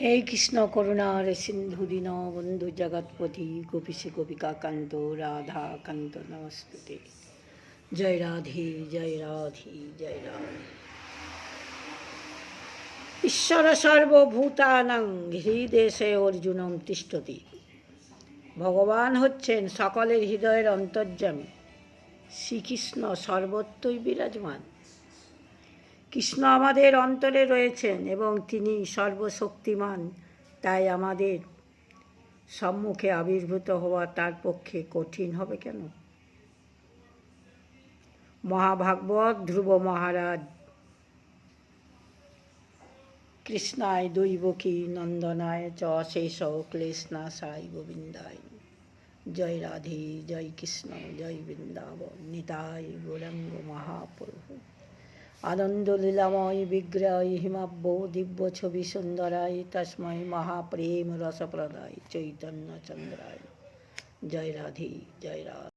হে কৃষ্ণ করুণার সিন্ধু দীনবন্ধু জগৎপতি গোপীশে গোপিকা কান্ত রাধা কান্ত নমস্তুতে। জয় রাধে জয় রাধে জয় রাধে। ঈশ্বর সর্বভূতানাং হৃদেশে অর্জুনম তিষ্ঠতি। ভগবান হচ্ছেন সকলের হৃদয়ের অন্তর্যামী। শ্রীকৃষ্ণ সর্বত্রই বিরাজমান। কৃষ্ণ আমাদের অন্তরে রয়েছেন এবং তিনি সর্বশক্তিমান। তাই আমাদের সম্মুখে আবির্ভূত হওয়া তার পক্ষে কঠিন হবে কেন? মহাভাগবত ধ্রুব মহারাজ কৃষ্ণায় দৈবকী নন্দনায় চ শেষ ক্লেশনাশায় গোবিন্দায়। জয় রাধে জয় কৃষ্ণ জয় বৃন্দাবন নিতাই গৌরাঙ্গ মহাপ্রভু। আনন্দ লীলাময় বিগ্রহ হিমাব্য দিব্য ছবি সুন্দরায় তস্মৈ মহাপ্রেম রসপ্রদায় চৈতন্য চন্দ্রায়। জয় রাধে জয় রাধে।